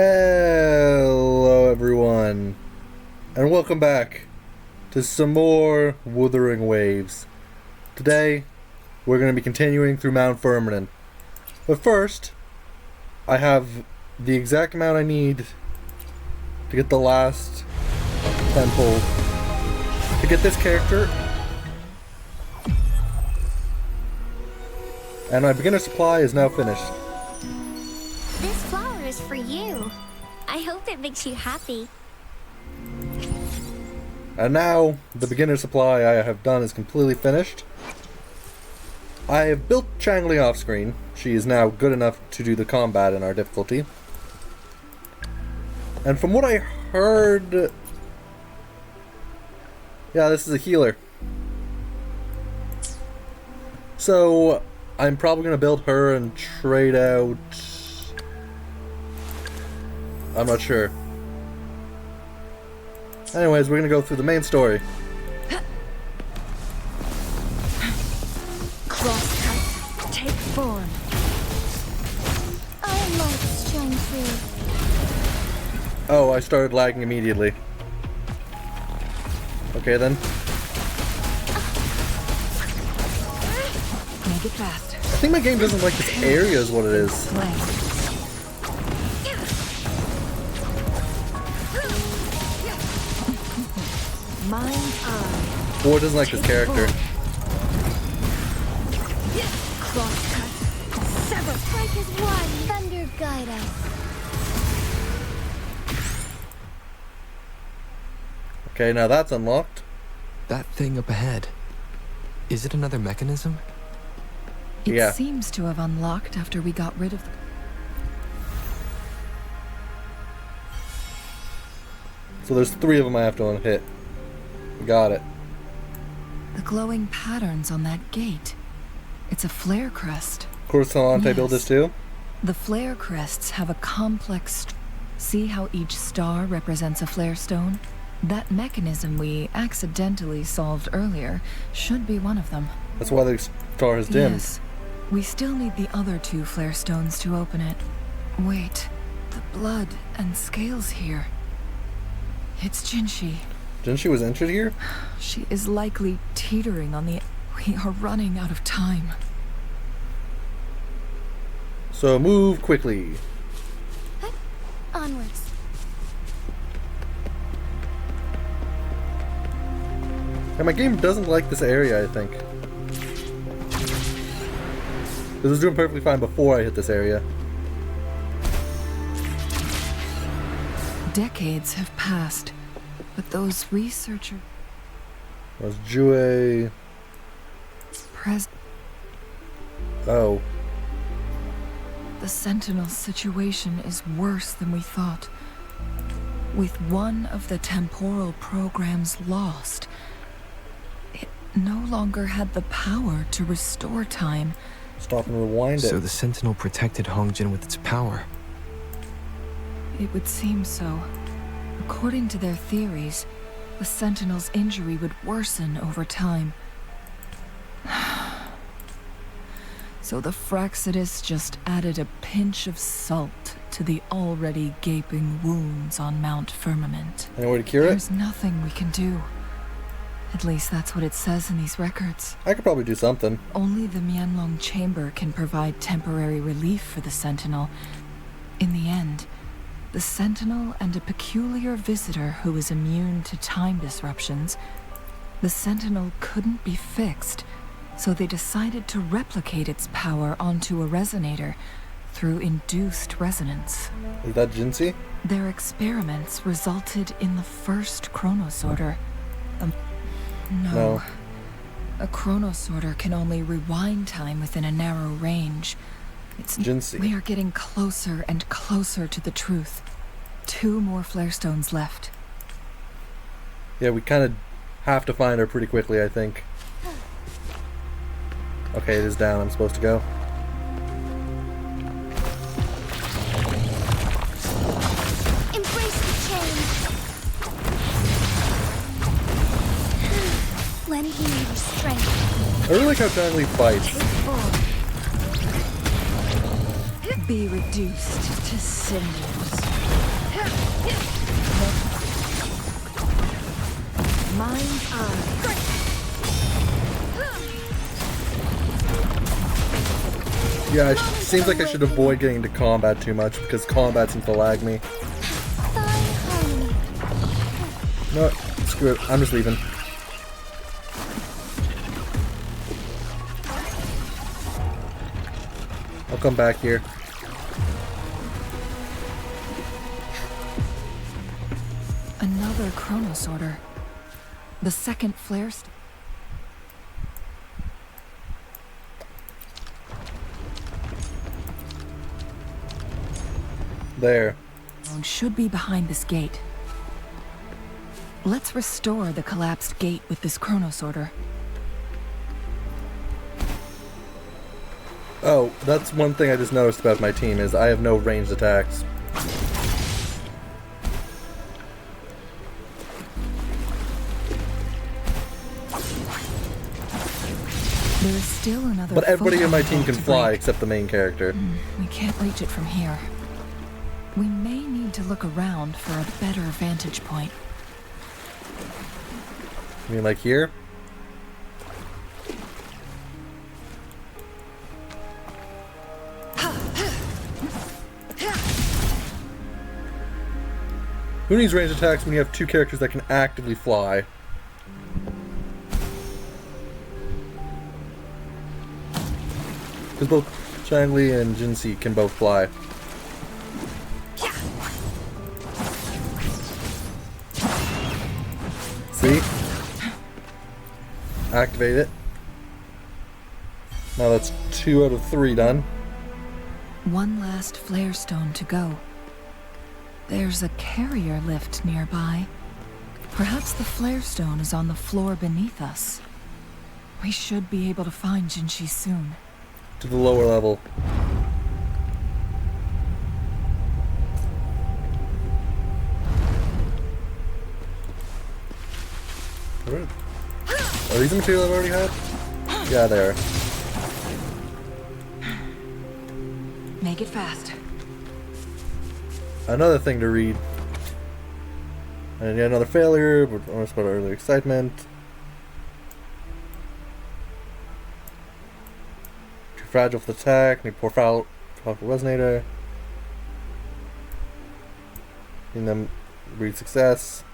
Hello everyone, and welcome back to some more Wuthering Waves. Today, we're going to be continuing through Mount Firmament. But first, I have the exact amount I need to get the last temple. To get this character, and my beginner supply is now finished. This flower is for you. I hope it makes you happy. And now, the beginner supply I have done is completely finished. I have built Changli off screen. She is now good enough to do the combat in our difficulty. And from what I heard... yeah, this is a healer. So, I'm probably going to build her and trade out... I'm not sure. Anyways, we're going to go through the main story. Crosscut, take form. I like strength. Oh, I started lagging immediately. Okay then. Make it fast. I think my game doesn't like this area is what it is. Play. Mind's eye. Or it doesn't like this character. Crosscut, sever. Strike as one. Thunder guide us. Okay, now that's unlocked. That thing up ahead. Is it another mechanism? It Yeah. seems to have unlocked after we got rid of the... So there's 3 of them I have to hit. Got it. the glowing patterns on that gate. It's a flare crest. Coruscant built this too? The flare crests have a complex... See how each star represents a flare stone? That mechanism we accidentally solved earlier should be one of them. That's why the star is dimmed. Yes. We still need the other 2 flare stones to open it. Wait, the blood and scales here. It's Jinshi. Jinshi was injured here? She is likely teetering on the... We are running out of time. So move quickly. Onwards. And my game doesn't like this area, I think. This was doing perfectly fine before I hit this area. Decades have passed, but those researchers... Was Jue... Oh. The Sentinel situation is worse than we thought. With one of the temporal programs lost, it no longer had the power to restore time. Stop and rewind it. So the Sentinel protected Hongjin with its power. It would seem so. According to their theories, the Sentinel's injury would worsen over time. So the Fraxidus just added a pinch of salt to the already gaping wounds on Mount Firmament. Any way to cure it? There's nothing we can do. At least that's what it says in these records. I could probably do something. Only the Mianlong Chamber can provide temporary relief for the Sentinel. In the end, the Sentinel and a peculiar visitor who is immune to time disruptions, the Sentinel couldn't be fixed, so they decided to replicate its power onto a resonator through induced resonance. Is that Jinshi? Their experiments resulted in the first chronosorter. No. A chronosorter can only rewind time within a narrow range. It's Jinshi. We are getting closer and closer to the truth. 2 more flare stones left. Yeah, we kind of have to find her pretty quickly, I think. Okay, it is down. I'm supposed to go. Embrace the change. Lend me your strength. I really like how Changli fights. Be reduced to cinders. Mind's eye. Yeah, it seems like I should avoid getting into combat too much because combat seems to lag me. No, screw it. I'm just leaving. I'll come back here. Another chronosorter. The second flare There. stone should be behind this gate. Let's restore the collapsed gate with this chronosorter. Oh, that's one thing I just noticed about my team is I have no ranged attacks. There is still another. But everybody in my photon team can to fly break. except the main character. We can't reach it from here. We may need to look around for a better vantage point. I mean, like here? Who needs ranged attacks when you have two characters that can actively fly? Because both Changli and Jinxi can both fly. See? Activate it. Now that's 2 out of 3 done. One last flare stone to go. There's a carrier lift nearby. Perhaps the flare stone is on the floor beneath us. We should be able to find Jinxi soon. To the lower level. Are these the material I've already had? Yeah, they are. Make it fast. Another thing to read. And yet another failure, but almost about early excitement. Too fragile for the attack, need powerful resonator. In them read success.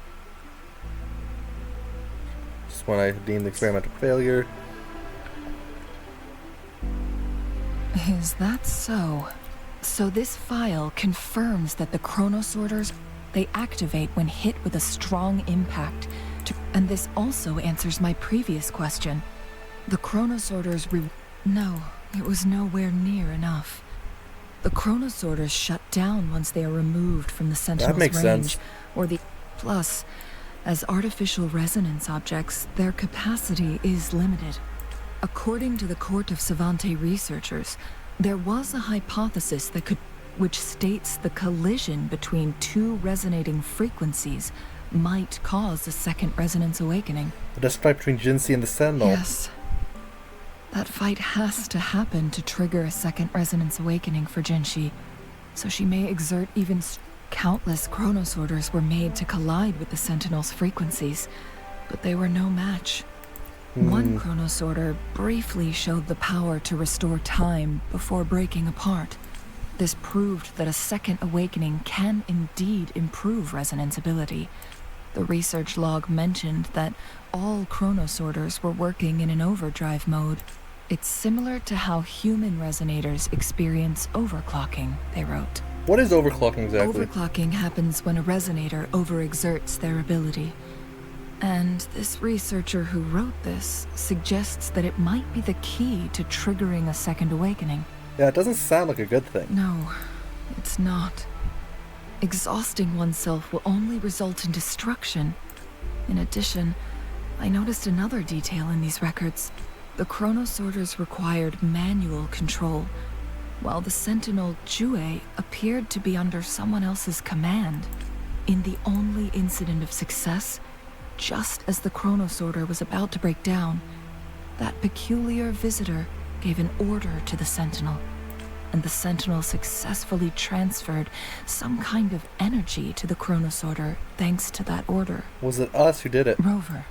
Just when I deem the experiment a failure. Is that so? So this file confirms that the chronosorters, they activate when hit with a strong impact. And this also answers my previous question. The chronosorters No, it was nowhere near enough. The chronosorters shut down once they are removed from the Sentinel's makes range. sense. Or the... Plus, as artificial resonance objects, their capacity is limited. According to the Court of Savante researchers, there was a hypothesis which states the collision between two resonating frequencies might cause a second resonance awakening. The death fight between Jinxi and the Sentinel. Yes. That fight has to happen to trigger a second resonance awakening for Jinxi, so she may exert even... Countless chronosorters were made to collide with the Sentinel's frequencies, but they were no match. One chronosorter briefly showed the power to restore time before breaking apart. This proved that a second awakening can indeed improve resonance ability. The research log mentioned that all chronosorters were working in an overdrive mode. It's similar to how human resonators experience overclocking, they wrote. What is overclocking exactly? Overclocking happens when a resonator overexerts their ability. And this researcher who wrote this suggests that it might be the key to triggering a second awakening. Yeah, it doesn't sound like a good thing. No, it's not. Exhausting oneself will only result in destruction. In addition, I noticed another detail in these records. The chronosorters required manual control, while the Sentinel Jue appeared to be under someone else's command. In the only incident of success, just as the chronosorter was about to break down, that peculiar visitor gave an order to the Sentinel. and the Sentinel successfully transferred some kind of energy to the Chronosorter thanks to that order. Was it us who did it? Rover.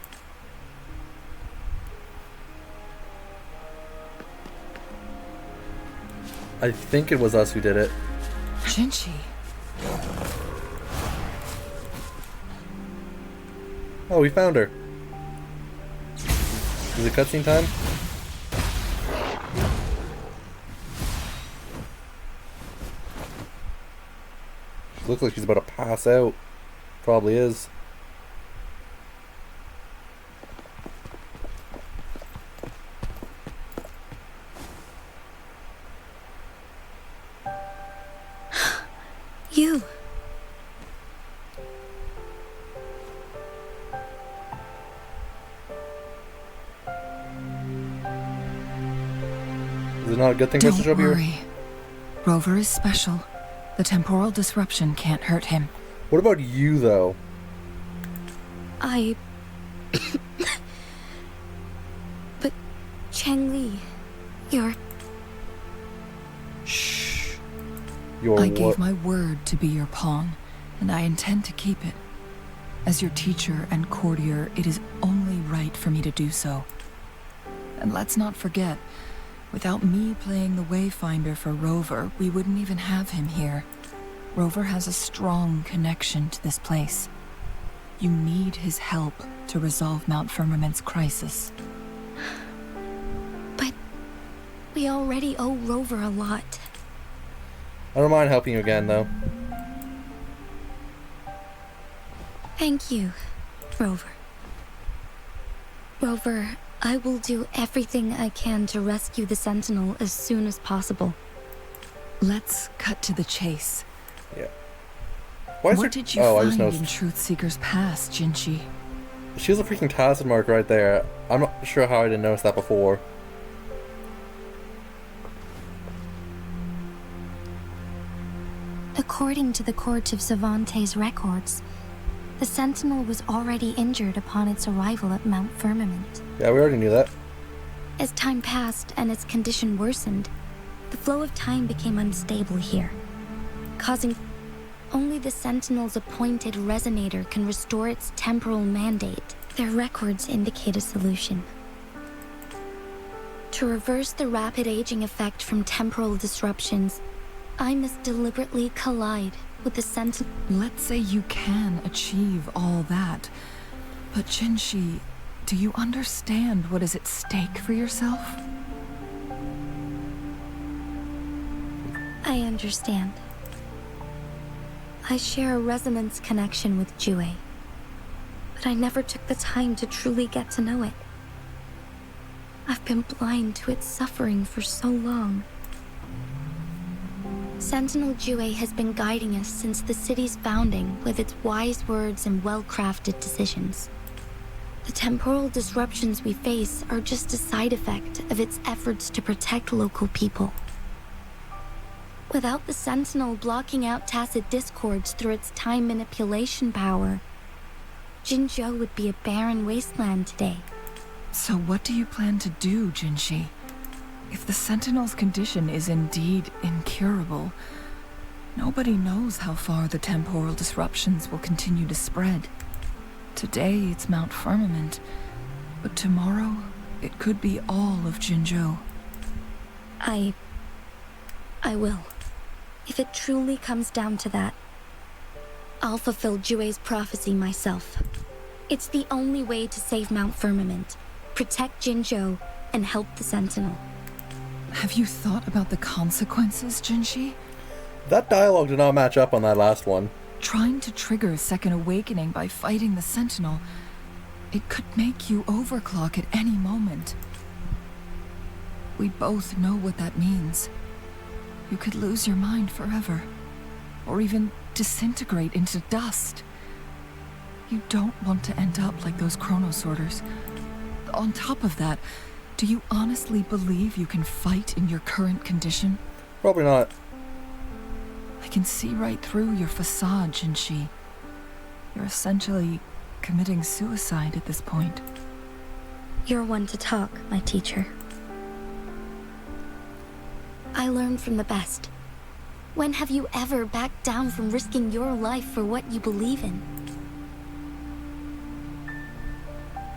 I think it was us who did it. Jinchi. Oh, we found her. Is it cutscene time? Looks like she's about to pass out. Probably is. You. Is it not a good thing for us to show Don't up here? worry. Rover is special. The temporal disruption can't hurt him. What about you, though? But Changli, you're... Shh. Your I what? gave my word to be your pawn, and I intend to keep it. As your teacher and courtier, it is only right for me to do so. And let's not forget, without me playing the Wayfinder for Rover, we wouldn't even have him here. Rover has a strong connection to this place. You need his help to resolve Mount Firmament's crisis. But we already owe Rover a lot. I don't mind helping you again, though. Thank you, Rover. Rover, I will do everything I can to rescue the Sentinel as soon as possible. Let's cut to the chase. Yeah. Why is What there... did you Oh, I just find in noticed. Truthseeker's past, Jinchi? She has a freaking tacit mark right there. I'm not sure how I didn't notice that before. According to the Court of Savante's records, the Sentinel was already injured upon its arrival at Mount Firmament. Yeah, we already knew that. As time passed and its condition worsened, the flow of time became unstable here, causing only the Sentinel's appointed resonator can restore its temporal mandate. Their records indicate a solution. To reverse the rapid aging effect from temporal disruptions, I must deliberately collide with the Sentinel. Let's say you can achieve all that. But Jinchi, do you understand what is at stake for yourself? I understand. I share a resonance connection with Jue, but I never took the time to truly get to know it. I've been blind to its suffering for so long. Sentinel Jue has been guiding us since the city's founding with its wise words and well-crafted decisions. The temporal disruptions we face are just a side effect of its efforts to protect local people. Without the Sentinel blocking out tacit discords through its time manipulation power, Jinzhou would be a barren wasteland today. So what do you plan to do, Jinchi? If the Sentinel's condition is indeed incurable, nobody knows how far the temporal disruptions will continue to spread. Today it's Mount Firmament, but tomorrow it could be all of Jinzhou. I will. If it truly comes down to that, I'll fulfill Jue's prophecy myself. It's the only way to save Mount Firmament, protect Jinzhou, and help the Sentinel. Have you thought about the consequences, Jinchi? That dialogue did not match up on that last one. Trying to trigger a second awakening by fighting the Sentinel, it could make you overclock at any moment. We both know what that means. You could lose your mind forever, or even disintegrate into dust. You don't want to end up like those Chronosorters. On top of that, do you honestly believe you can fight in your current condition? Probably not. I can see right through your facade, Jinchi. You're essentially committing suicide at this point. You're one to talk, my teacher. I learn from the best. When have you ever backed down from risking your life for what you believe in?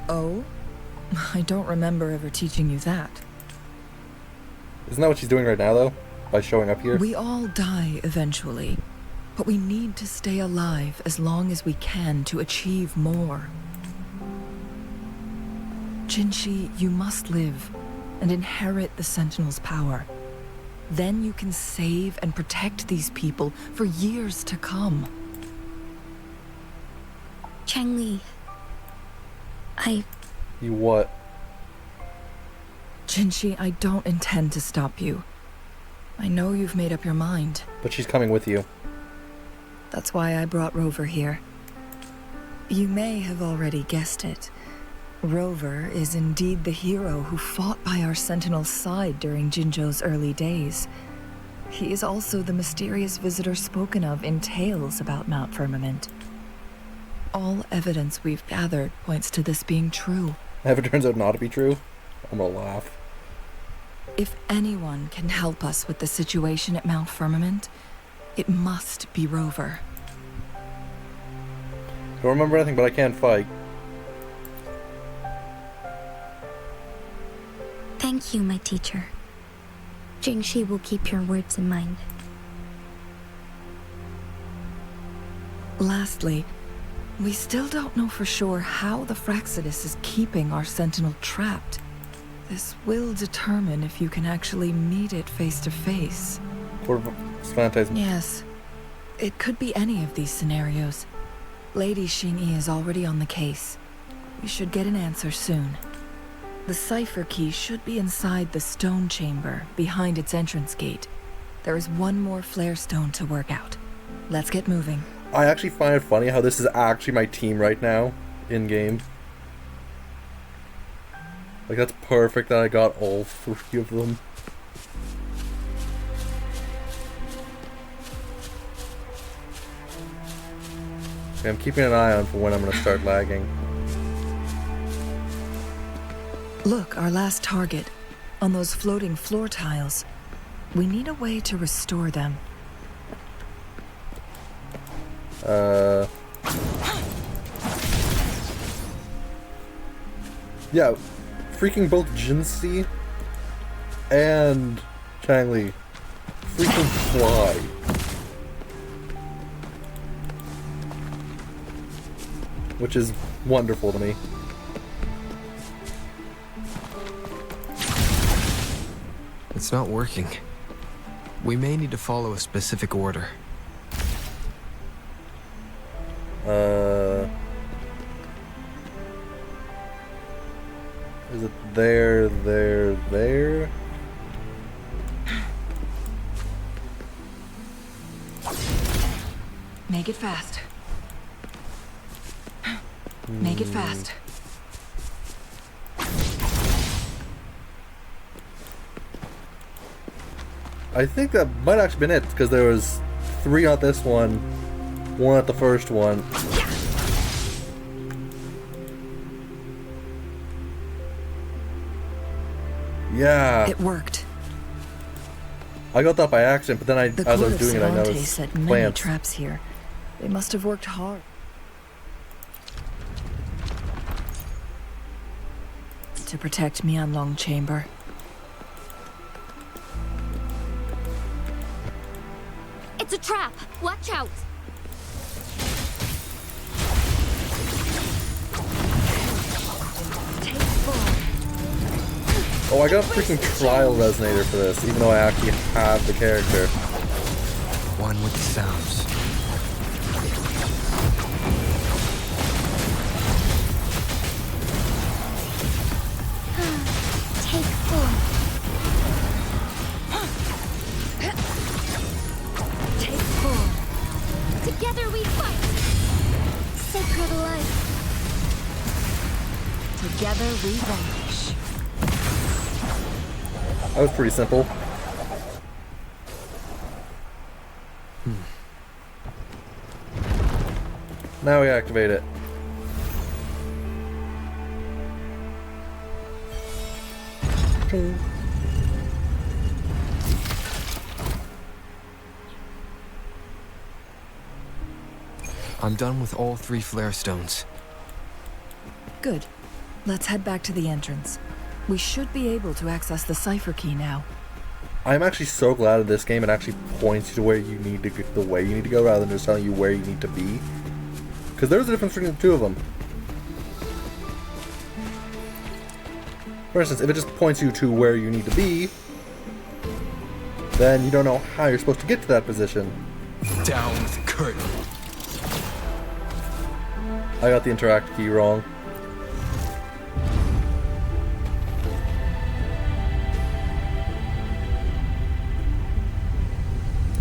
Oh? I don't remember ever teaching you that. Isn't that what she's doing right now, though? By showing up here? We all die eventually, but we need to stay alive as long as we can to achieve more. Jinshi, you must live and inherit the Sentinel's power. Then you can save and protect these people for years to come. Changli, You what? Jinshi, I don't intend to stop you. I know you've made up your mind. But she's coming with you. That's why I brought Rover here. You may have already guessed it. Rover is indeed the hero who fought by our Sentinel's side during Jinzhou's early days. He is also the mysterious visitor spoken of in tales about Mount Firmament. All evidence we've gathered points to this being true. If it turns out not to be true, I'm gonna laugh. If anyone can help us with the situation at Mount Firmament, it must be Rover. Don't remember anything, but I can fight. thank you, my teacher. Jingshi will keep your words in mind. Lastly, we still don't know for sure how the Fraxidus is keeping our Sentinel trapped. This will determine if you can actually meet it face to face. Phantasm. Yes, it could be any of these scenarios. Lady Xingyi is already on the case. We should get an answer soon. The cipher key should be inside the stone chamber, behind its entrance gate. There is one more flare stone to work out. Let's get moving. I actually find it funny how this is actually my team right now, in-game. Like, that's perfect that I got all three of them. Okay, I'm keeping an eye on for when I'm going to start lagging. Look, our last target. On those floating floor tiles. We need a way to restore them. Yeah, freaking both Jinsi and Changli freaking fly. Which is wonderful to me. It's not working. We may need to follow a specific order. Is it there, there? Make it fast. Make it fast. I think that might actually been it, because there was 3 on this one, 1 at the first one. Yeah. It worked. I got that by accident, but then The as I court was of doing it, I Cervantes noticed set many plants. traps here. They must have worked hard. To protect Mianlong Chamber. It's a trap! Watch out! Take full. Oh, I got a freaking trial resonator for this, even though I actually have the character. One with the sounds. Take full. Take full. Together we fight! Sacred life. Together we vanquish. That was pretty simple. Now we activate it. I'm done with all 3 flare stones. Good. Let's head back to the entrance. We should be able to access the cipher key now. I'm actually so glad in this game it actually points you to where you need to go, the way you need to go, rather than just telling you where you need to be. Because there's a difference between the two of them. For instance, if it just points you to where you need to be, then you don't know how you're supposed to get to that position. Down with the curtain. I got the interact key wrong.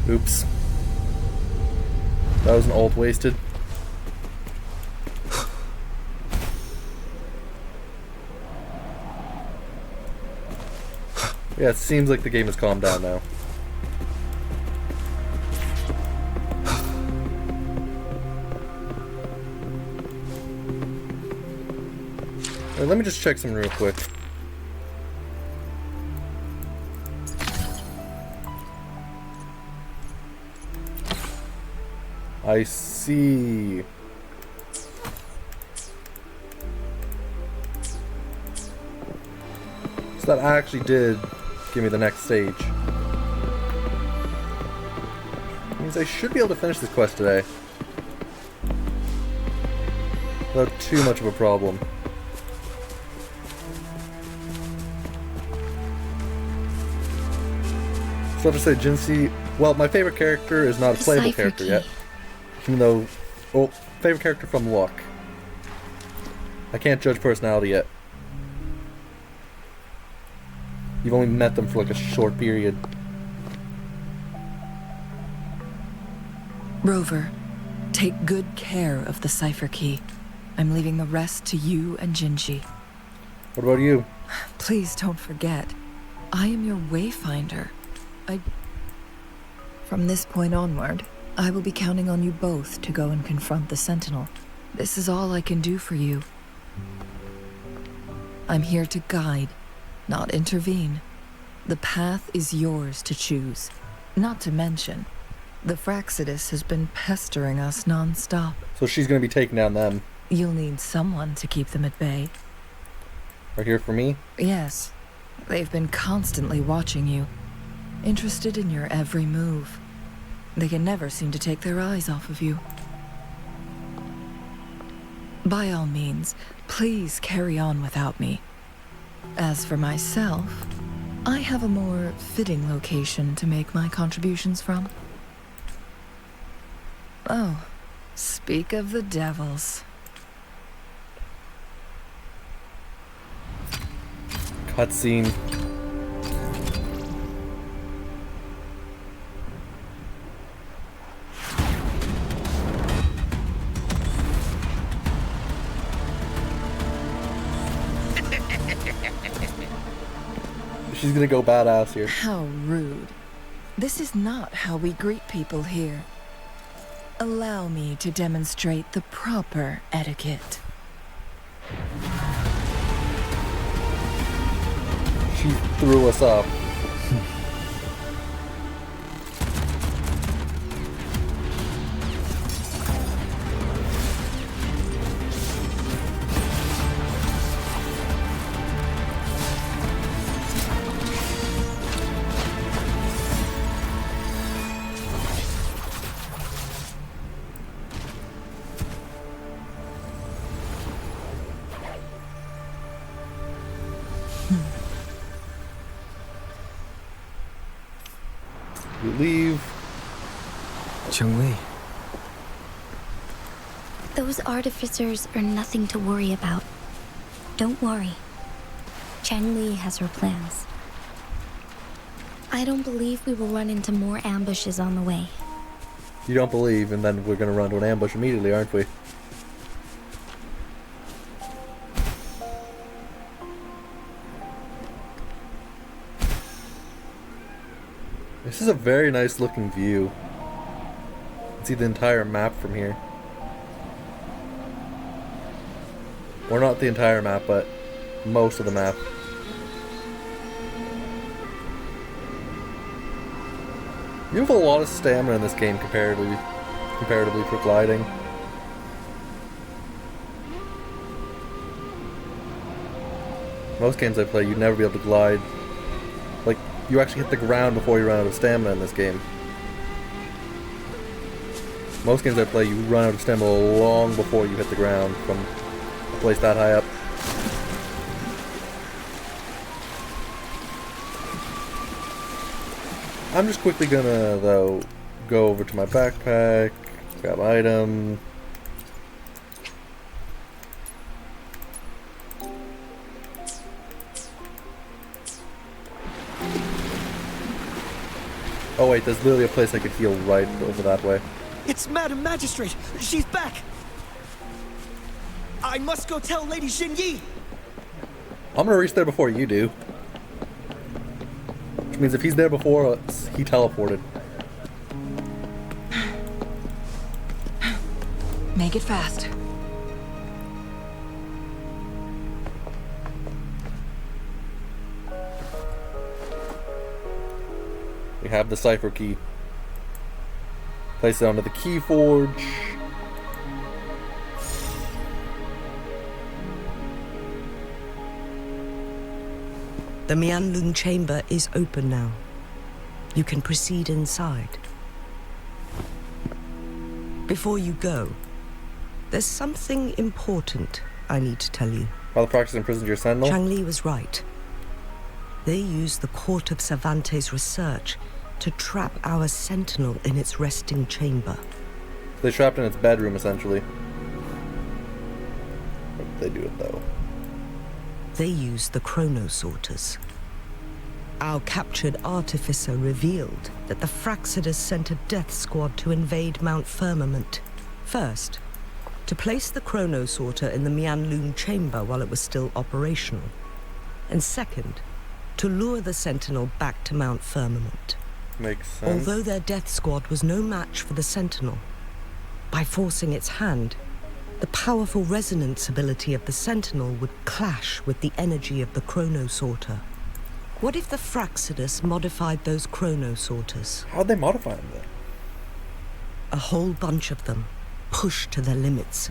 Oops. That was an ult wasted. Yeah, it seems like the game has calmed down now. Wait, let me just check something real quick. I see. So that actually did give me the next stage. Means I should be able to finish this quest today. Without too much of a problem. So I have to say, Jinsei, well, my favorite character is not a playable character yet. Even though, well, favorite character from Luck. I can't judge personality yet. You've only met them for like a short period. Rover, take good care of the cipher key. I'm leaving the rest to you and Jinji. What about you? Please don't forget, I am your wayfinder. From this point onward, I will be counting on you both to go and confront the Sentinel. This is all I can do for you. I'm here to guide, not intervene. The path is yours to choose. Not to mention, the Fraxidus has been pestering us non-stop. So she's gonna be taking down them. You'll need someone to keep them at bay. Right here for me? Yes, they've been constantly watching you, interested in your every move. They can never seem to take their eyes off of you. By all means, please carry on without me. As for myself, I have a more fitting location to make my contributions from. Oh, speak of the devils. Cutscene. She's gonna go badass here. How rude. This is not how we greet people here. Allow me to demonstrate the proper etiquette. She threw us up. We leave. Chun-Li. Those artificers are nothing to worry about. Don't worry. Chun-Li has her plans. I don't believe we will run into more ambushes on the way. You don't believe, and then we're gonna run to an ambush immediately, aren't we? This is a very nice looking view. You can see the entire map from here. Or not the entire map, but most of the map. You have a lot of stamina in this game comparatively for gliding. Most games I play, you'd never be able to glide. Like, you actually hit the ground before you run out of stamina in this game. Most games I play, you run out of stamina long before you hit the ground from a place that high up. I'm just quickly gonna, though, go over to my backpack, grab an item. Oh wait, there's literally a place I could heal right over that way. It's Madam Magistrate! She's back! I must go tell Lady Xinyi! I'm gonna reach there before you do. Which means if he's there before us, he teleported. Make it fast. We have the cipher key. Place it onto the key forge. The Mianlun chamber is open now. You can proceed inside. Before you go, there's something important I need to tell you. While the practice imprisoned your sentinel. Changli was right. They used the Court of Cervantes' research to trap our sentinel in its resting chamber. They trapped in its bedroom, essentially. How did they do it, though? They used the chronosorters. Our captured artificer revealed that the Fraxidus sent a death squad to invade Mount Firmament. First, to place the chronosorter in the Mianlun chamber while it was still operational. And second, to lure the sentinel back to Mount Firmament. Makes sense. Although their death squad was no match for the sentinel, by forcing its hand, the powerful resonance ability of the sentinel would clash with the energy of the chronosorter. What if the Fraxidus modified those chronosorters? How'd they modify them, then? A whole bunch of them, pushed to their limits,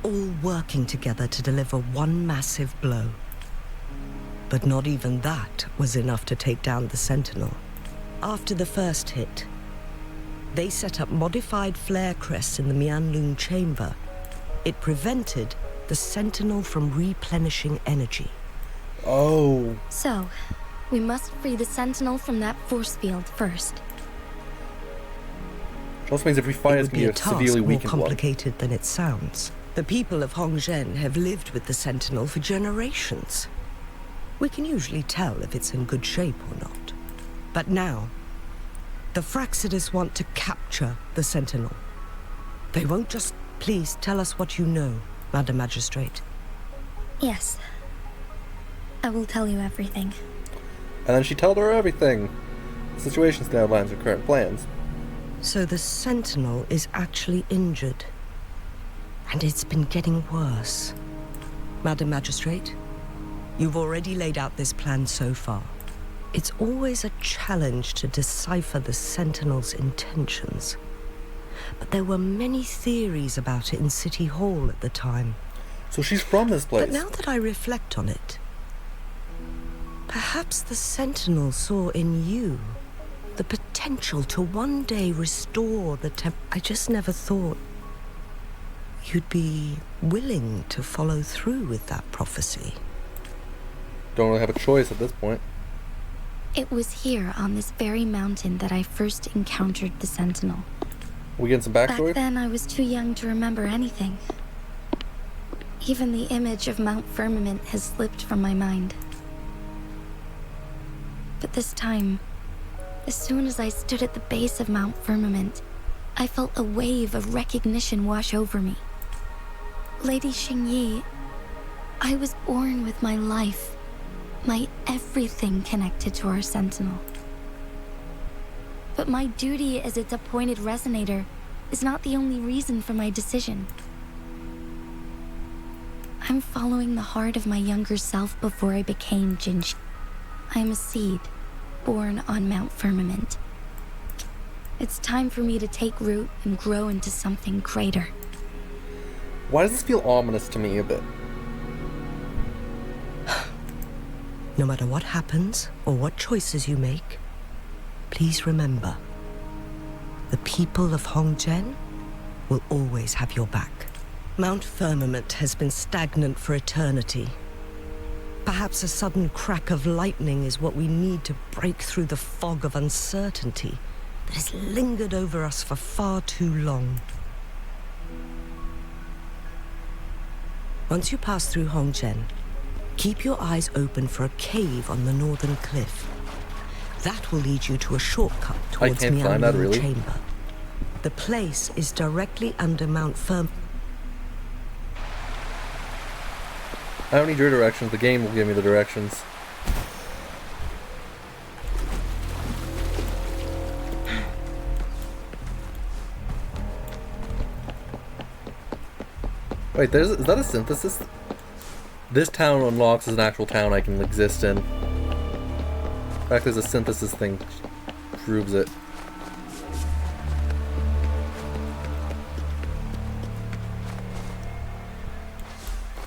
all working together to deliver one massive blow. But not even that was enough to take down the sentinel. After the first hit, they set up modified flare crests in the Mianlun chamber. It prevented the sentinel from replenishing energy. Oh. So, we must free the sentinel from that force field first. Also means if we fight, It it's would gonna be be a a task severely more weakened one. complicated than it sounds. The people of Hongzhen have lived with the sentinel for generations. We can usually tell if it's in good shape or not. But now, the Fraxidus want to capture the sentinel. They won't just... Please tell us what you know, Madam Magistrate. Yes. I will tell you everything. And then she told her everything. The situation still outlines her current plans. So the sentinel is actually injured. And it's been getting worse. Madam Magistrate, you've already laid out this plan so far. It's always a challenge to decipher the sentinel's intentions. But there were many theories about it in City Hall at the time. So she's from this place. But now that I reflect on it, perhaps the sentinel saw in you the potential to one day restore the I just never thought you'd be willing to follow through with that prophecy. Don't really have a choice at this point. It was here on this very mountain that I first encountered the sentinel. We getting some Back backstory? then, I was too young to remember anything. Even the image of Mount Firmament has slipped from my mind. But this time, as soon as I stood at the base of Mount Firmament, I felt a wave of recognition wash over me. Lady Xingyi, I was born with my life, my everything connected to our sentinel. But my duty as its appointed resonator is not the only reason for my decision. I'm following the heart of my younger self before I became Jinshi. I am a seed, born on Mount Firmament. It's time for me to take root and grow into something greater. Why does this feel ominous to me a bit? No matter what happens or what choices you make, please remember, the people of Hongzhen will always have your back. Mount Firmament has been stagnant for eternity. Perhaps a sudden crack of lightning is what we need to break through the fog of uncertainty that has lingered over us for far too long. Once you pass through Hongzhen, keep your eyes open for a cave on the northern cliff. That will lead you to a shortcut towards Mianlu Chamber. The place is directly under Mount Firm. I don't need your directions, the game will give me the directions. Wait, is that a synthesis? This town unlocks as an actual town I can exist in. In fact, there's a synthesis thing proves it.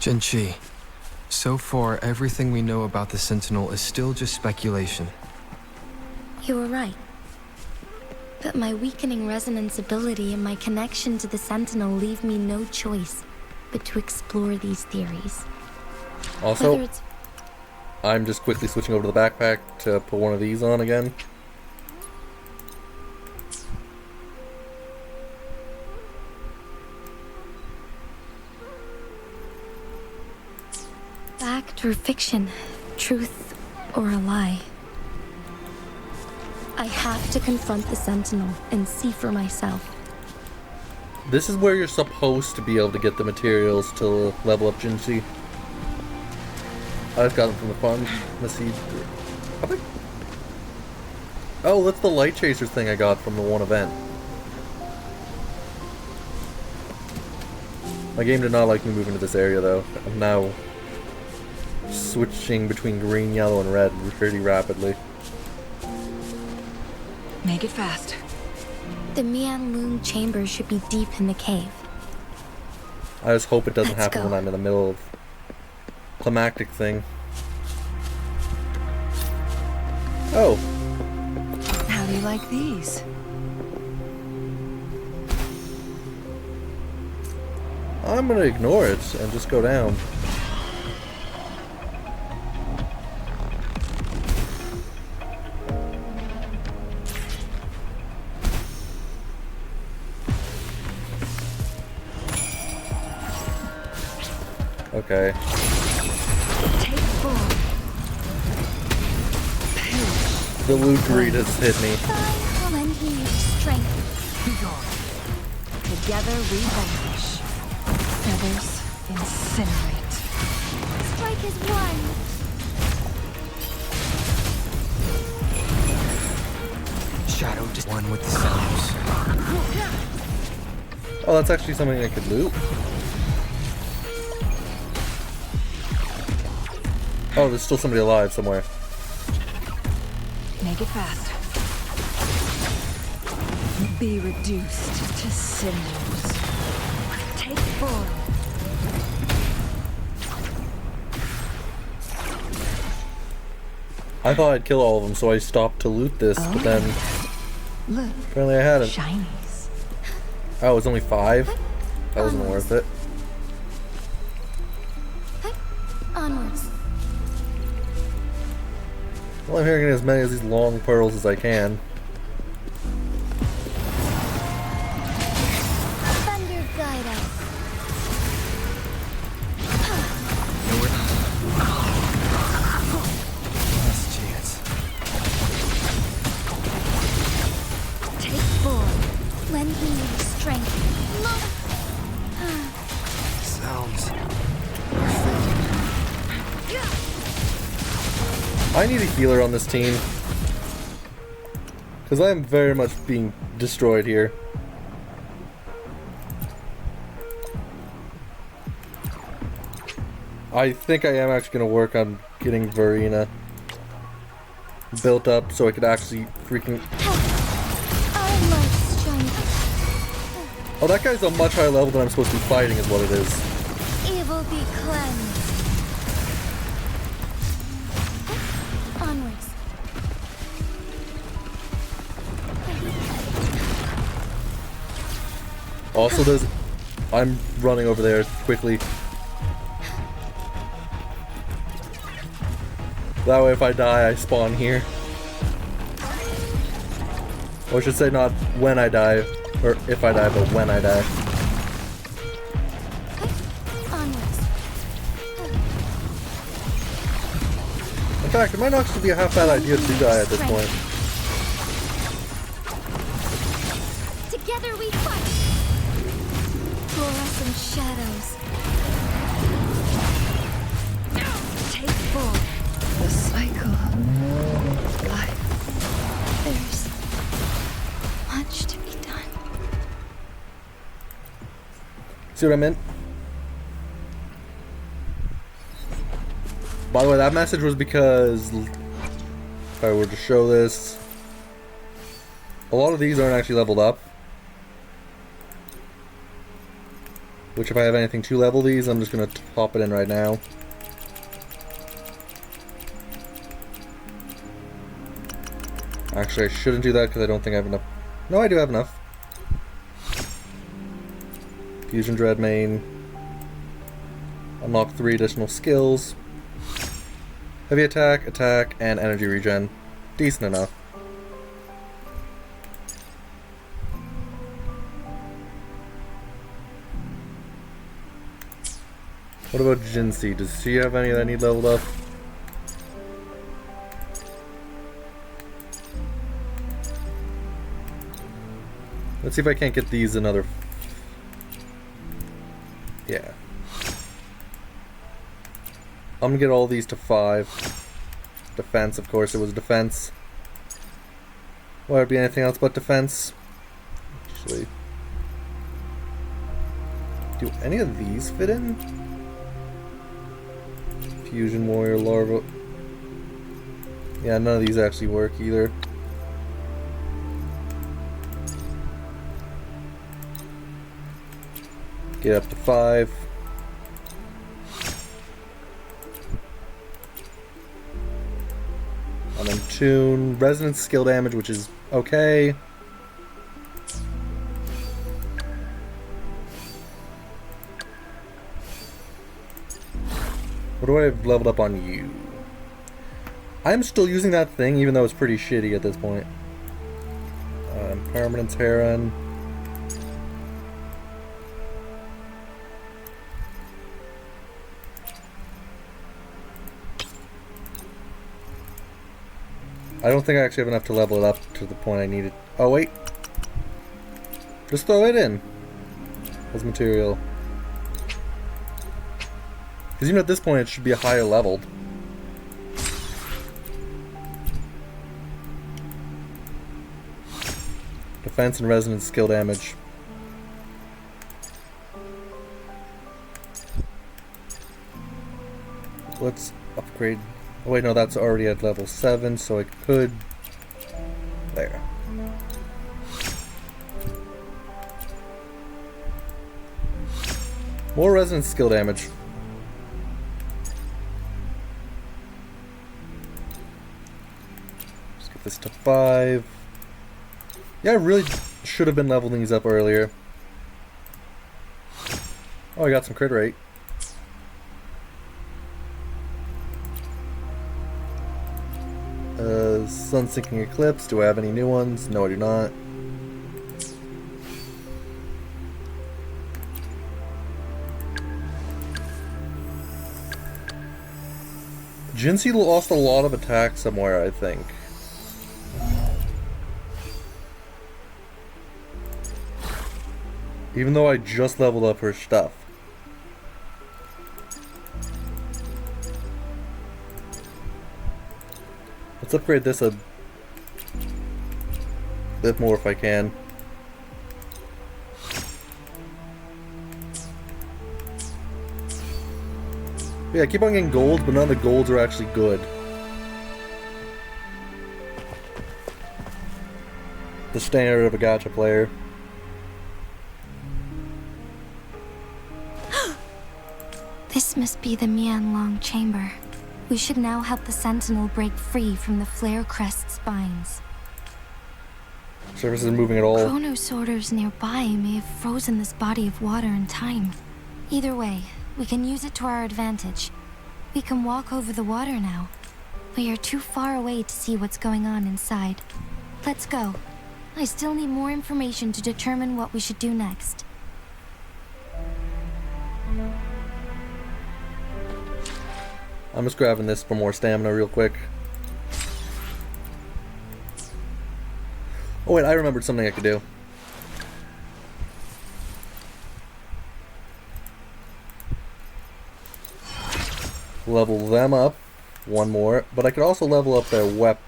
Jinchi, so far everything we know about the Sentinel is still just speculation. You were right. But my weakening resonance ability and my connection to the Sentinel leave me no choice but to explore these theories. Also, I'm just quickly switching over to the backpack to put one of these on again. Fact or fiction, truth or a lie. I have to confront the Sentinel and see for myself. This is where you're supposed to be able to get the materials to level up Jinchi. I just got them from the farm. Let's see. Oh, that's the light chaser thing I got from the one event. My game did not like me moving to this area though. I'm now switching between green, yellow, and red pretty rapidly. Make it fast. The Mianlu Chamber should be deep in the cave. I just hope it doesn't Let's happen go. when I'm in the middle of climactic thing. Oh, How do you like these? I'm gonna ignore it and just go down. Okay. Take four. The loot greed has hit me. I'll lend me your strength. Be gone. Together we vanish. Feathers incinerate. Strike is one. Shadow just one with the sounds. Oh, that's actually something I could loot. Oh, there's still somebody alive somewhere. Make it fast. Be reduced to cinders. Take four. I thought I'd kill all of them, so I stopped to loot this, but then Look, apparently I hadn't. shinies. Oh, it was only 5? That wasn't worth it. Onwards. Well, I'm here getting as many of these long pearls as I can. Thunder guide us. Last chance. Take four. Lend me your strength. Sounds. I need a healer on this team. Because I am very much being destroyed here. I think I am actually going to work on getting Verena built up so I could actually freaking... All my strength. Oh, that guy's a much higher level than I'm supposed to be fighting is what it is. Evil be cleansed. Also, there's... I'm running over there quickly. That way if I die, I spawn here. Or I should say not when I die, or if I die, but when I die. Onwards. In fact, it might not actually be a half bad idea to die at this point. Together we fight. Fluorescent shadows. Take full. The cycle of life. There's much to be done. See what I meant? By the way, that message was because if I were to show this, a lot of these aren't actually leveled up. Which if I have anything to level these, I'm just going to pop it in right now. Actually, I shouldn't do that because I don't think I have enough. No, I do have enough. Fusion Dread main. Unlock 3 additional skills. Heavy attack, attack, and energy regen. Decent enough. What about Jinsei? Does she have any that need leveled up? Let's see if I can't get these another... Yeah. I'm gonna get all these to 5. Defense, of course, it was defense. Would it be anything else but defense? Actually. Do any of these fit in? Fusion Warrior, Larva... Yeah, none of these actually work either. Get up to 5. I'm in tune. Resonance skill damage, which is okay. What do I have leveled up on you? I'm still using that thing, even though it's pretty shitty at this point. Permanence Heron. I don't think I actually have enough to level it up to the point I need it. Oh, wait. Just throw it in as material. Because even at this point, it should be a higher leveled. Defense and resonance skill damage. Let's upgrade. Oh wait, no, that's already at level 7, so I could... There. More resonance skill damage. Let's get this to 5. Yeah, I really should have been leveling these up earlier. Oh, I got some crit rate. Sun Sinking Eclipse. Do I have any new ones? No, I do not. Jinsei lost a lot of attack somewhere, I think. Even though I just leveled up her stuff. Let's upgrade this a bit more if I can. Yeah, I keep on getting golds, but none of the golds are actually good. The standard of a gacha player. This must be the Mianlong chamber. We should now help the Sentinel break free from the Flare Crest spines. Surface isn't moving at all. Chronos orders nearby may have frozen this body of water in time. Either way, we can use it to our advantage. We can walk over the water now. We are too far away to see what's going on inside. Let's go. I still need more information to determine what we should do next. I'm just grabbing this for more stamina real quick. Oh wait, I remembered something I could do. Level them up. One more. But I could also level up their weapon.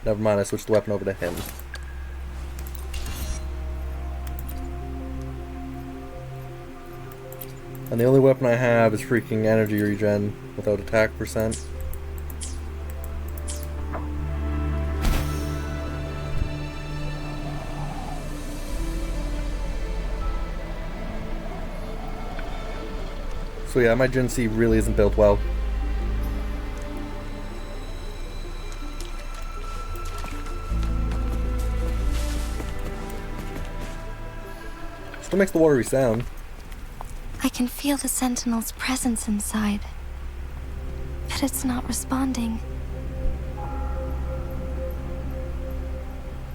Never mind, I switched the weapon over to him. And the only weapon I have is freaking energy regen without attack percent. So yeah, my Gen C really isn't built well. Still makes the watery sound. I can feel the Sentinel's presence inside, but it's not responding.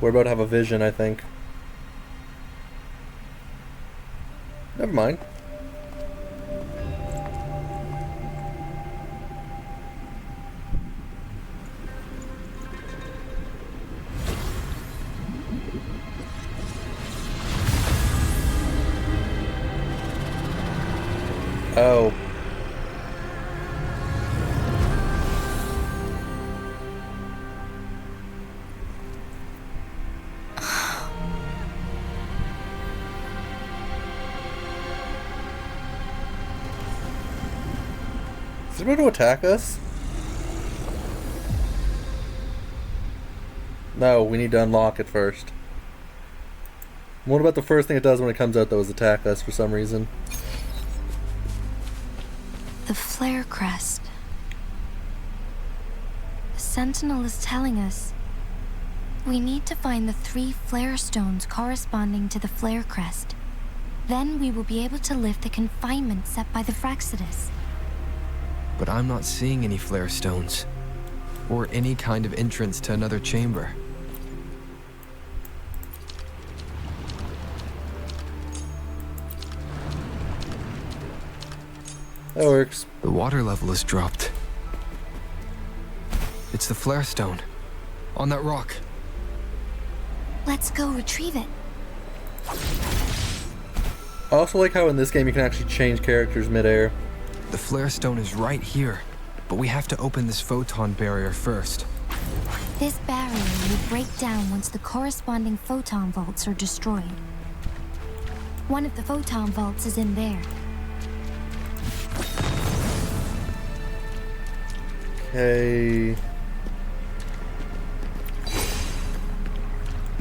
We're about to have a vision, I think. Never mind. Oh. Is it about to attack us? No, we need to unlock it first. What about the first thing it does when it comes out though is attack us for some reason? The flare crest. The Sentinel is telling us we need to find the 3 flare stones corresponding to the flare crest. Then we will be able to lift the confinement set by the Fraxidus. But I'm not seeing any flare stones. Or any kind of entrance to another chamber. That works. The water level has dropped. It's the flare stone. On that rock. Let's go retrieve it. I also like how in this game you can actually change characters mid-air. The flare stone is right here. But we have to open this photon barrier first. This barrier will break down once the corresponding photon vaults are destroyed. One of the photon vaults is in there. Okay.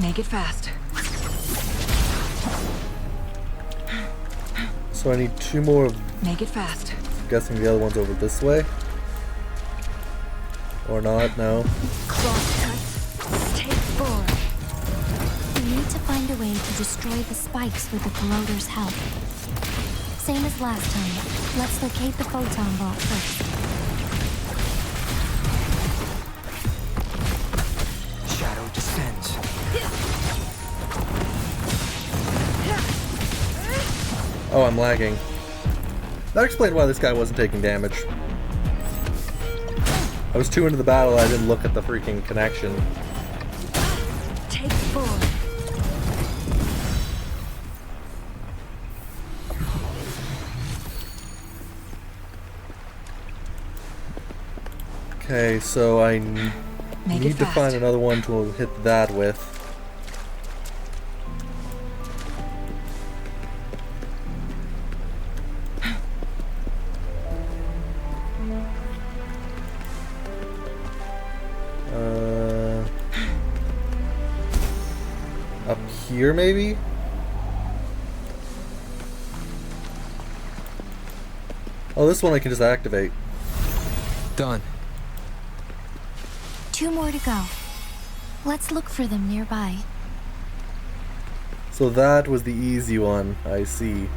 Make it fast. So I need 2 more of... Make it fast. I'm guessing the other one's over this way. Or not, no. Crosscut. Take 4. We need to find a way to destroy the spikes with the corroder's help. Same as last time. Let's locate the photon vault first. Shadow descends. Oh, I'm lagging. That explained why this guy wasn't taking damage. I was too into the battle, I didn't look at the freaking connection. Take 4. Okay, so I Make need it to fast. find another one to hit that with. Up here, maybe? Oh, this one I can just activate. Done. 2 more to go. Let's look for them nearby. So that was the easy one, I see.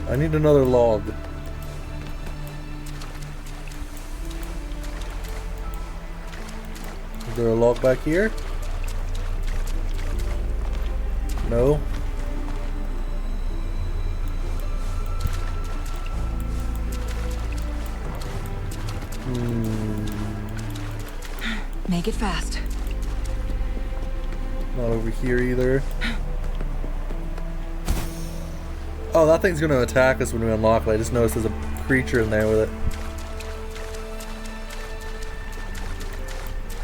I need another log. Is there a log back here? No. Make it fast. Not over here either. Oh, that thing's gonna attack us when we unlock it. I just noticed there's a creature in there with it.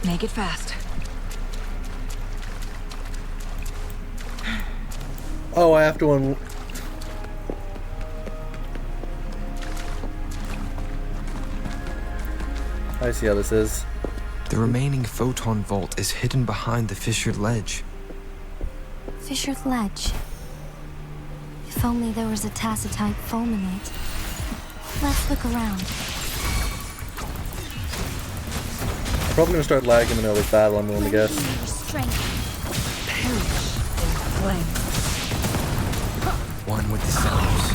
Make it fast. Oh, I have to I see how this is. The remaining photon vault is hidden behind the fissured ledge. Fissured ledge. If only there was a tacitite fulminate. Let's look around. I'm probably gonna start lagging in the middle of this battle, I'm willing to guess. Strength. Perish in flame. One with the sounds.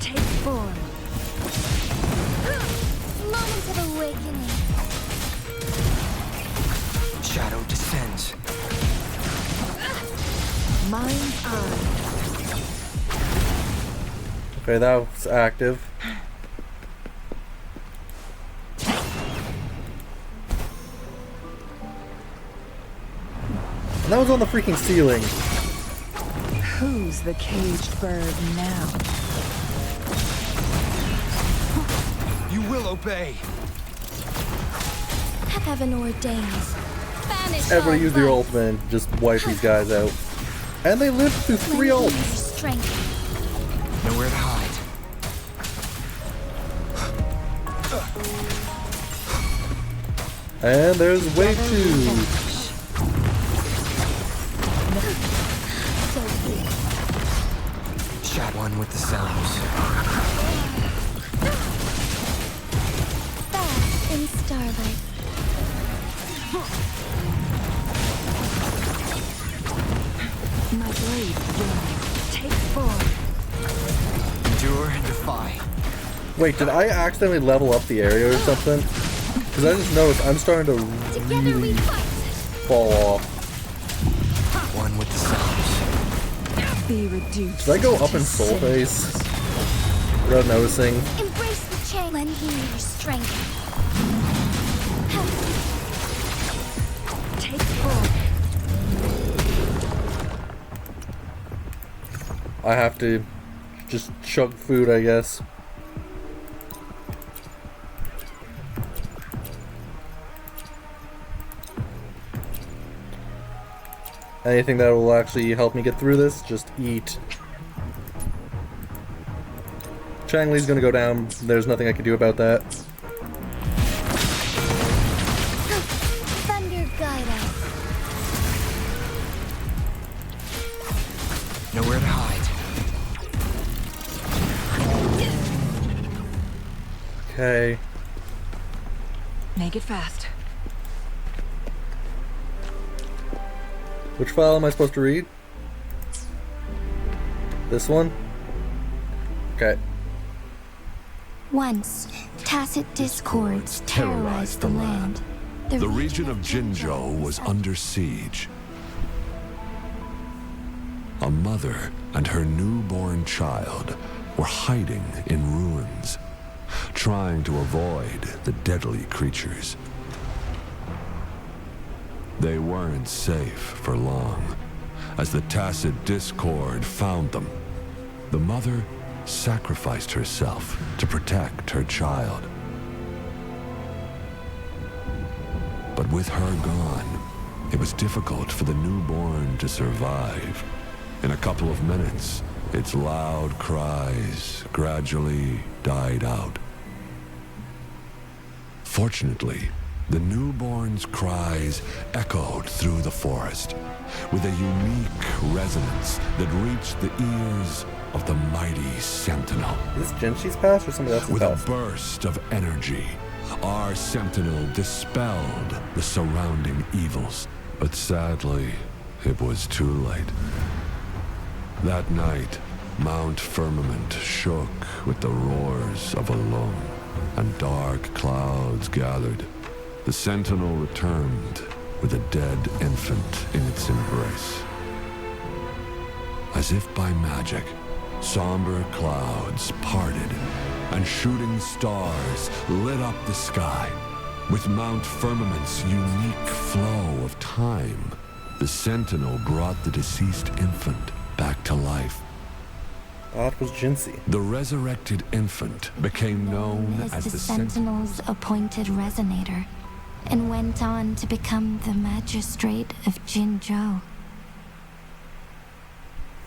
Take form. Moment of awakening. Shadow descends. Mind's eye. Okay, that was active. And that was on the freaking ceiling. Who's the caged bird now? You will obey. Heaven ordains. Banish Everybody all use their vice. ultimate and just wipe these guys out. And they lived through 3 Lend me your ults. strength. Nowhere to hide. And there's wave 2. So be. Shot one with the sounds. Fast in starlight. My blade burns. Take form. Endure and defy. Wait, did I accidentally level up the area or something? Because I just noticed I'm starting to Together we really fight. fall off. One with the sounds. Be reduced. Did I go up to in soul sin. face? Without noticing. Embrace the chain. Lend me your strength. Take form. I have to just chug food, I guess. Anything that will actually help me get through this, just eat. Changli's gonna go down. There's nothing I can do about that. Thunder guide us. Nowhere to hide. Okay. Make it fast. Which file am I supposed to read? This one? Okay. Once, tacit discords terrorized the land. The region of Jinzhou was under siege. A mother and her newborn child were hiding in ruins, trying to avoid the deadly creatures. They weren't safe for long. As the tacit discord found them, the mother sacrificed herself to protect her child. But with her gone, it was difficult for the newborn to survive. In a couple of minutes, its loud cries gradually died out. Fortunately, The newborn's cries echoed through the forest, with a unique resonance that reached the ears of the mighty sentinel. Is this Jinshi's past or somebody else's With past? a burst of energy, our sentinel dispelled the surrounding evils. But sadly, it was too late. That night, Mount Firmament shook with the roars of a loam, and dark clouds gathered. The sentinel returned with a dead infant in its embrace. As if by magic, somber clouds parted, and shooting stars lit up the sky. With Mount Firmament's unique flow of time, the sentinel brought the deceased infant back to life. That was Jinshi. The resurrected infant became known as the the Sentinel's appointed resonator, and went on to become the magistrate of Jinzhou.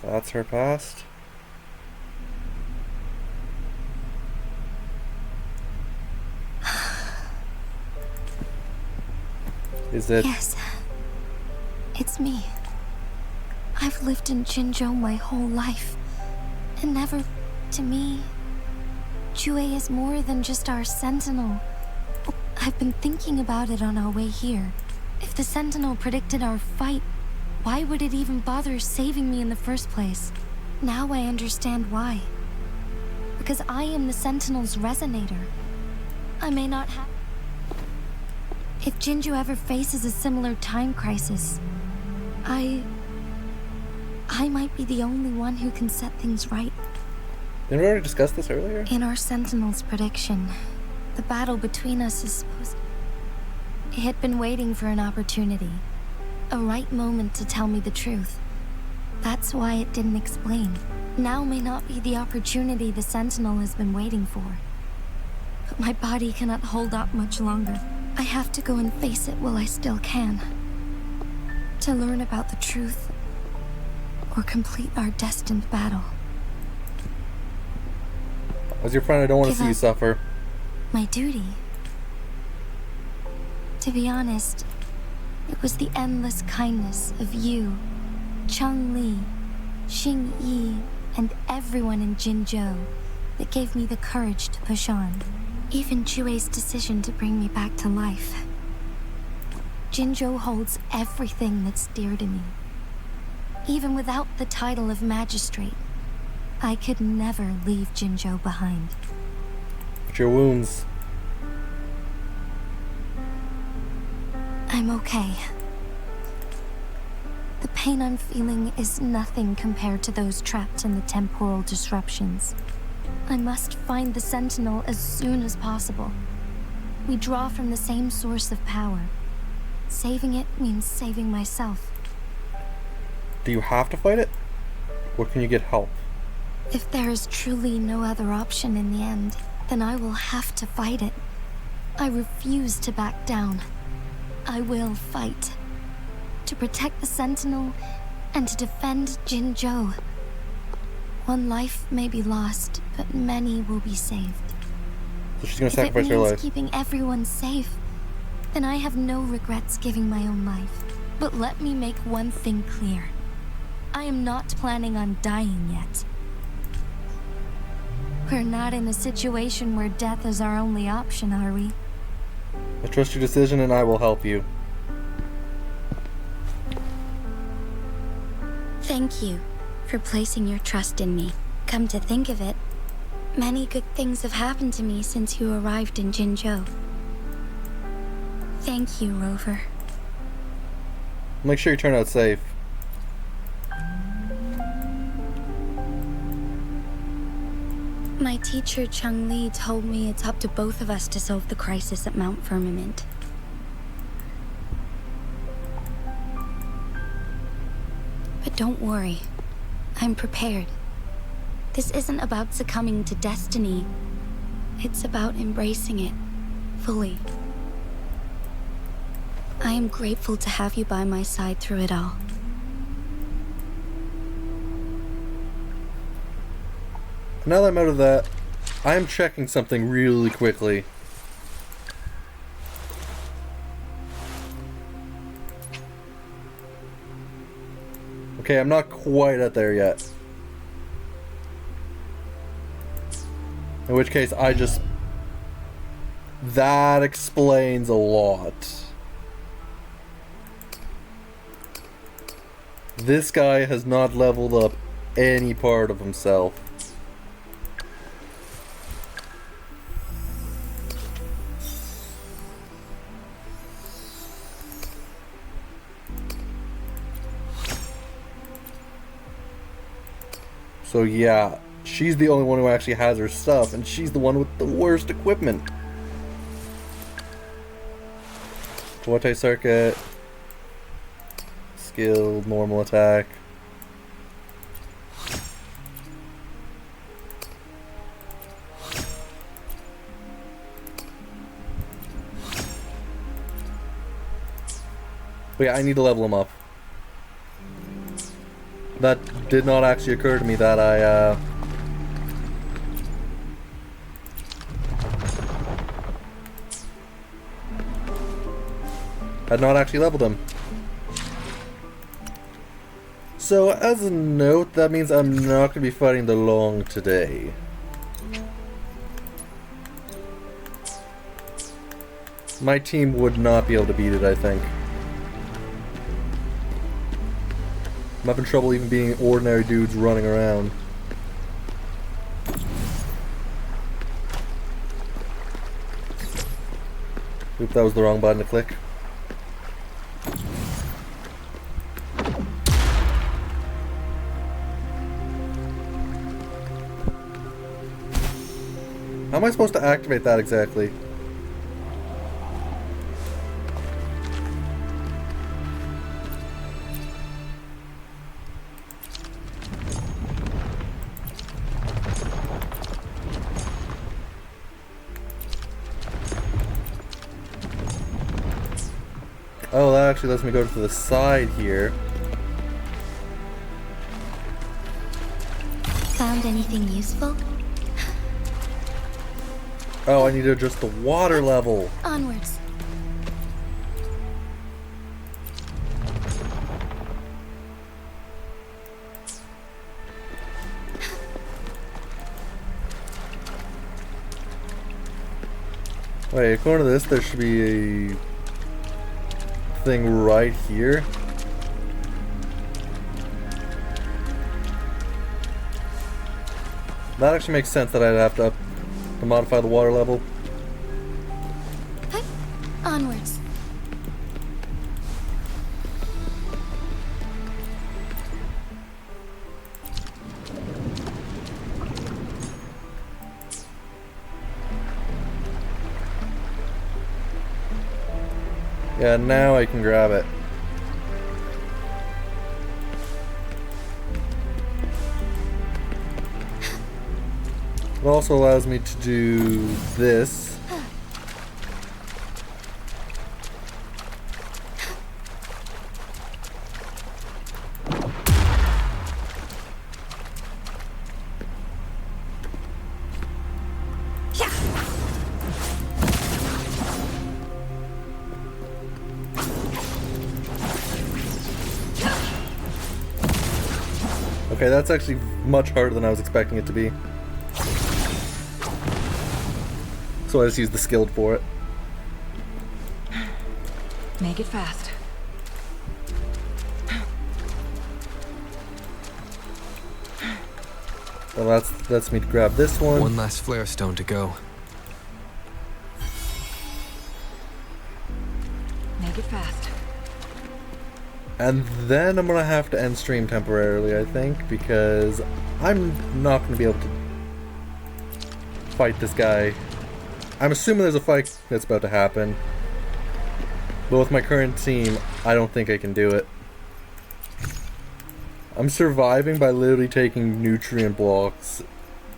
That's her past. Is it? Yes, it's me. I've lived in Jinzhou my whole life, and never, to me, Jue is more than just our sentinel. I've been thinking about it on our way here. If the sentinel predicted our fight, why would it even bother saving me in the first place? Now I understand why. Because I am the sentinel's resonator. I may not have... If Jinzhou ever faces a similar time crisis, I might be the only one who can set things right. Didn't we already discuss this earlier? In our sentinel's prediction, the battle between us is supposed... It had been waiting for an opportunity. A right moment to tell me the truth. That's why it didn't explain. Now may not be the opportunity the sentinel has been waiting for. But my body cannot hold up much longer. I have to go and face it while I still can. To learn about the truth, or complete our destined battle. As your friend, I don't want to Give see you up. suffer. My duty. To be honest, it was the endless kindness of you, Cheng Li, Xing Yi, and everyone in Jinzhou that gave me the courage to push on. Even Jue's decision to bring me back to life. Jinzhou holds everything that's dear to me. Even without the title of magistrate, I could never leave Jinzhou behind. But your wounds. I'm okay. The pain I'm feeling is nothing compared to those trapped in the temporal disruptions. I must find the Sentinel as soon as possible. We draw from the same source of power. Saving it means saving myself. Do you have to fight it? Or can you get help? If there is truly no other option in the end, then I will have to fight it. I refuse to back down. I will fight. To protect the Sentinel and to defend Jinzhou. One life may be lost, but many will be saved. So she's gonna If it sacrifice her means life. keeping everyone safe, then I have no regrets giving my own life. But let me make one thing clear. I am not planning on dying yet. We're not in a situation where death is our only option, are we? I trust your decision and I will help you. Thank you for placing your trust in me. Come to think of it, many good things have happened to me since you arrived in Jinzhou. Thank you, Rover. Make sure you turn out safe. My teacher, Cheng Li, told me it's up to both of us to solve the crisis at Mount Firmament. But don't worry. I'm prepared. This isn't about succumbing to destiny. It's about embracing it fully. I am grateful to have you by my side through it all. Now that I'm out of that, I am checking something really quickly. Okay, I'm not quite at there yet. In which case, I just... That explains a lot. This guy has not leveled up any part of himself. So yeah, she's the only one who actually has her stuff, and she's the one with the worst equipment. Forte circuit. Skill, normal attack. But yeah, I need to level him up. That did not actually occur to me that I, had not actually leveled him. So, as a note, that means I'm not going to be fighting the Long today. My team would not be able to beat it, I think. I'm having trouble even being ordinary dudes running around. Oop, that was the wrong button to click. How am I supposed to activate that exactly? Oh, that actually lets me go to the side here. Found anything useful? Oh, I need to adjust the water level. Onwards. Wait, according to this, there should be a thing right here. That actually makes sense that I'd have to modify the water level. Onwards. Yeah, now I can grab it. It also allows me to do this. Okay, that's actually much harder than I was expecting it to be. So I just used the skilled for it. Make it fast. Well, that's me to grab this one. One last flare stone to go. Make it fast. And then I'm gonna have to end stream temporarily, I think, because I'm not gonna be able to fight this guy. I'm assuming there's a fight that's about to happen. But with my current team, I don't think I can do it. I'm surviving by literally taking nutrient blocks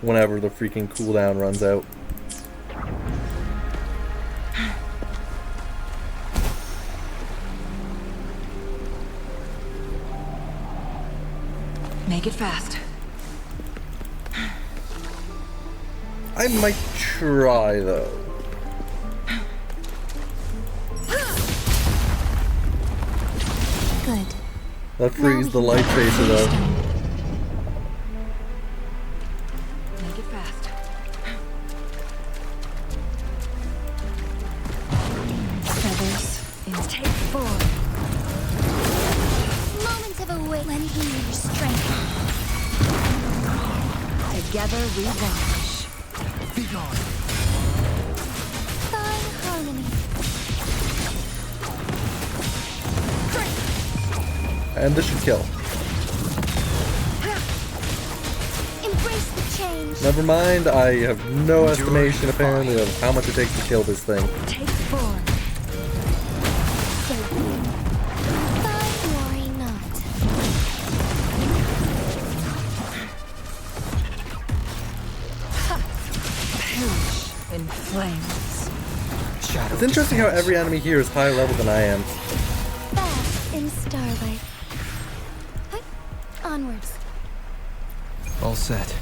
whenever the freaking cooldown runs out. Make it fast. I might try, though. Good. That frees the light chaser though. Make it fast. Feathers in Take 4. Moment of awakening. Lend me your strength. together we vanish. Be gone. Fine harmony. And this should kill. Embrace the change. Never mind, I have no estimation apparently of how much it takes to kill this thing. Take 4. So good. Fine, worry not. Perish in flames. Shadow. It's interesting how every enemy here is higher level than I am. Bask in starlight. Hi. Onwards. All set.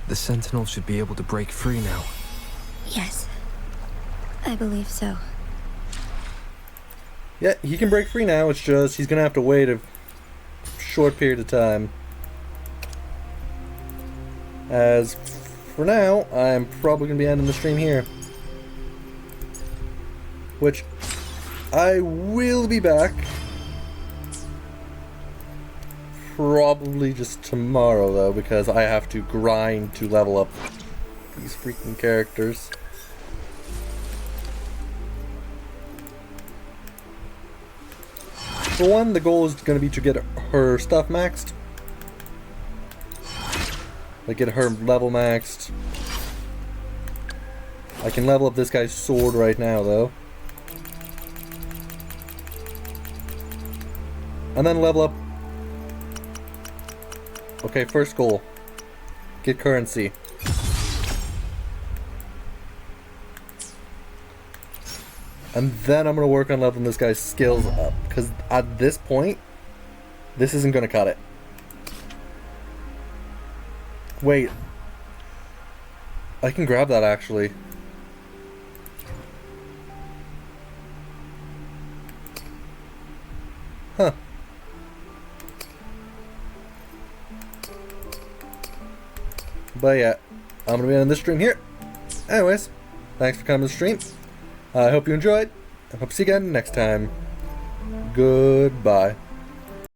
The Sentinel should be able to break free now. Yes. I believe so. Yeah, he can break free now, it's just he's gonna have to wait a short period of time. As for now, I'm probably gonna be ending the stream here. Which I will be back. Probably just tomorrow though, because I have to grind to level up these freaking characters. For one, the goal is going to be to get her stuff maxed. Like get her level maxed. I can level up this guy's sword right now though. And then level up. Okay, first goal. Get currency. And then I'm going to work on leveling this guy's skills up. Because at this point, this isn't going to cut it. Wait. I can grab that actually. Huh. But yeah, I'm going to be ending this stream here. Anyways, thanks for coming to the stream. I hope you enjoyed. I hope to see you again next time. Goodbye.